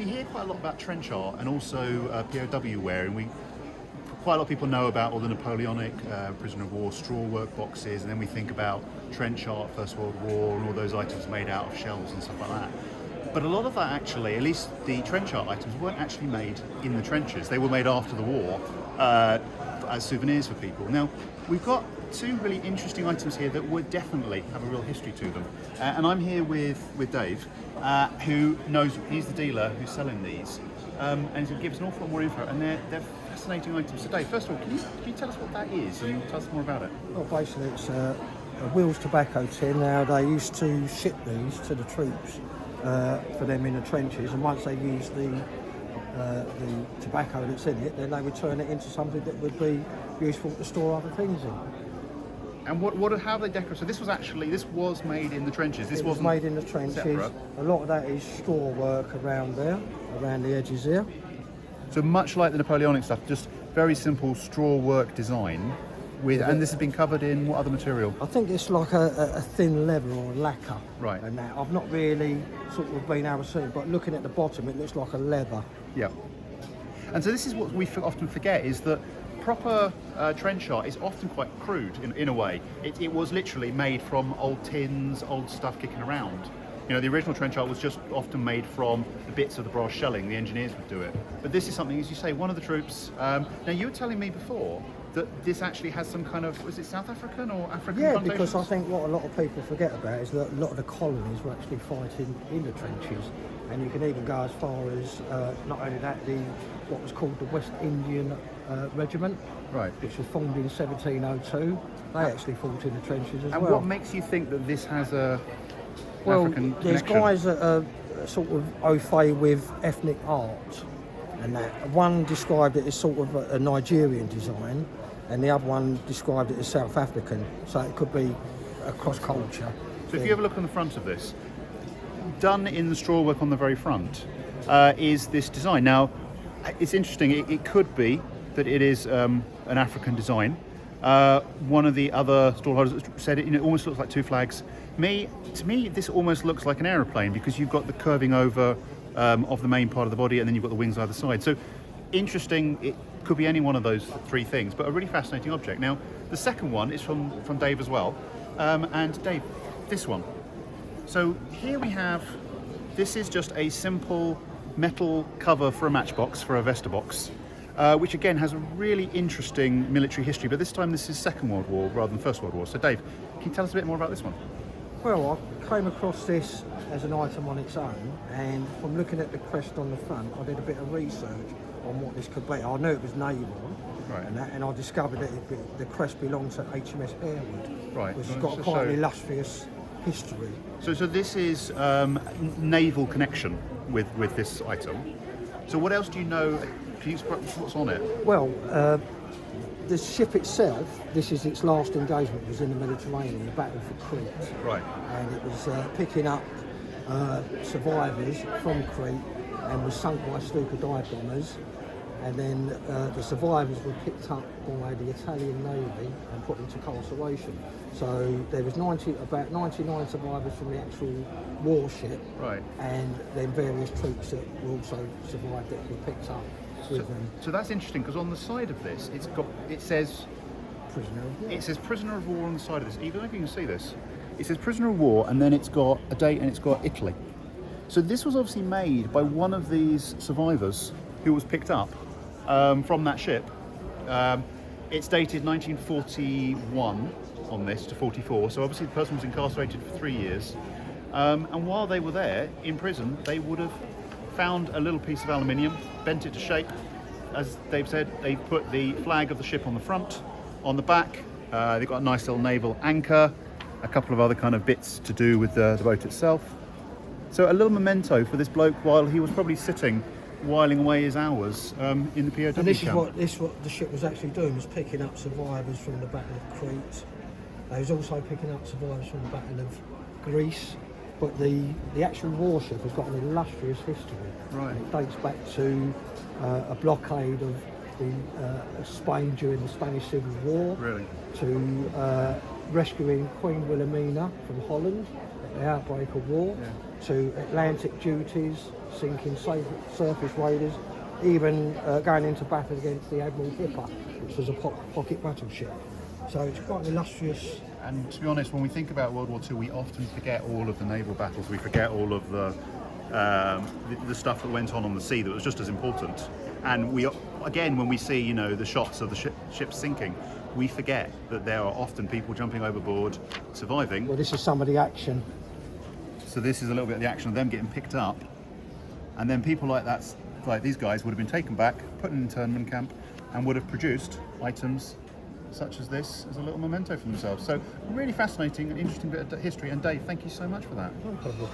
we hear quite a lot about trench art and also POW wear, and quite a lot of people know about all the Napoleonic prisoner of war straw work boxes, and then we think about trench art, First World War, and all those items made out of shells and stuff like that. But a lot of that actually, at least the trench art items, weren't actually made in the trenches. They were made after the war as souvenirs for people. Now, we've got two really interesting items here that would definitely have a real history to them. And I'm here with Dave, who knows, he's the dealer who's selling these. And he's going to give us an awful lot more info. And they're fascinating items. So Dave, first of all, can you tell us what that is and tell us more about it? Well, basically it's a Will's tobacco tin. Now, they used to ship these to the troops for them in the trenches, and once they used the tobacco that's in it, then they would turn it into something that would be useful to store other things in. And how they decorate? So this was made in the trenches. This was made in the trenches. Separate. A lot of that is straw work around there, around the edges here. So much like the Napoleonic stuff, just very simple straw work design. And this has been covered in what other material? I think it's like a thin leather or a lacquer. Right. And that I've not really sort of been able to see, but looking at the bottom, it looks like a leather. Yeah. And so this is what we often forget, is that proper trench art is often quite crude in a way. It was literally made from old tins, old stuff kicking around. You know, the original trench art was just often made from the bits of the brass shelling. The engineers would do it. But this is something, as you say, one of the troops. Now, you were telling me before that this actually has some kind of, was it South African or African connotations? Because I think what a lot of people forget about is that a lot of the colonies were actually fighting in the trenches, and you can even go as far as not only that, what was called the West Indian Regiment, right, which was formed in 1702. They actually fought in the trenches as well. And what makes you think that this has a African connection? There's guys that are sort of au fait with ethnic art, and that one described it as sort of a Nigerian design, and the other one described it as South African, so it could be a cross-culture. So if you have a look on the front of this, done in the straw work on the very front, is this design. Now, it's interesting, it could be that it is an African design. One of the other stallholders said it almost looks like two flags. To me, this almost looks like an aeroplane, because you've got the curving over of the main part of the body, and then you've got the wings either side. So interesting, it could be any one of those three things, but a really fascinating object. Now, the second one is from Dave as well. And Dave, this one. So here we have, this is just a simple metal cover for a matchbox, for a Vesta box, which again has a really interesting military history, but this time this is Second World War rather than First World War. So Dave, can you tell us a bit more about this one? Well, I came across this as an item on its own, and from looking at the crest on the front, I did a bit of research on what this could be. I knew it was naval, right, and I discovered that the crest belonged to HMS Harewood, right, which has got quite an illustrious history. So this is Naval Connection with this item. So what else do you know? Can you explain what's on it? Well, the ship itself, this is its last engagement, was in the Mediterranean, the Battle for Crete. Right. And it was picking up survivors from Crete, and was sunk by sloop dive bombers. And then the survivors were picked up by the Italian Navy and put into incarceration. So there was about 99 survivors from the actual warship, right, and then various troops that were also survived that were picked up with them. So that's interesting, because on the side of this, it says prisoner of war. It says prisoner of war on the side of this. Even if you can see this, it says prisoner of war, and then it's got a date and it's got Italy. So this was obviously made by one of these survivors who was picked up from that ship. It's dated 1941 on this to 44, so obviously the person was incarcerated for 3 years. And while they were there in prison, they would have found a little piece of aluminium, bent it to shape. As Dave said, they put the flag of the ship on the front. On the back, they've got a nice little naval anchor, a couple of other kind of bits to do with the boat itself. So a little memento for this bloke while he was probably sitting, whiling away his hours in the POW and this camp. is what the ship was actually doing, was picking up survivors from the Battle of Crete. They was also picking up survivors from the Battle of Greece. But the actual warship has got an illustrious history. Right. And it dates back to a blockade of Spain during the Spanish Civil War. Really? To rescuing Queen Wilhelmina from Holland at the outbreak of war. Yeah. To Atlantic duties, sinking surface raiders, even going into battle against the Admiral Hipper, which was a pocket battleship. So it's quite an illustrious. And to be honest, when we think about World War II, we often forget all of the naval battles. We forget all of the stuff that went on the sea that was just as important. And we, again, when we see, you know, the shots of the ships sinking, we forget that there are often people jumping overboard, surviving. Well, this is some of the action. So this is a little bit of the action of them getting picked up, and then people like these guys would have been taken back, put in an internment camp, and would have produced items such as this as a little memento for themselves. So really fascinating and interesting bit of history. And Dave, thank you so much for that. No problem.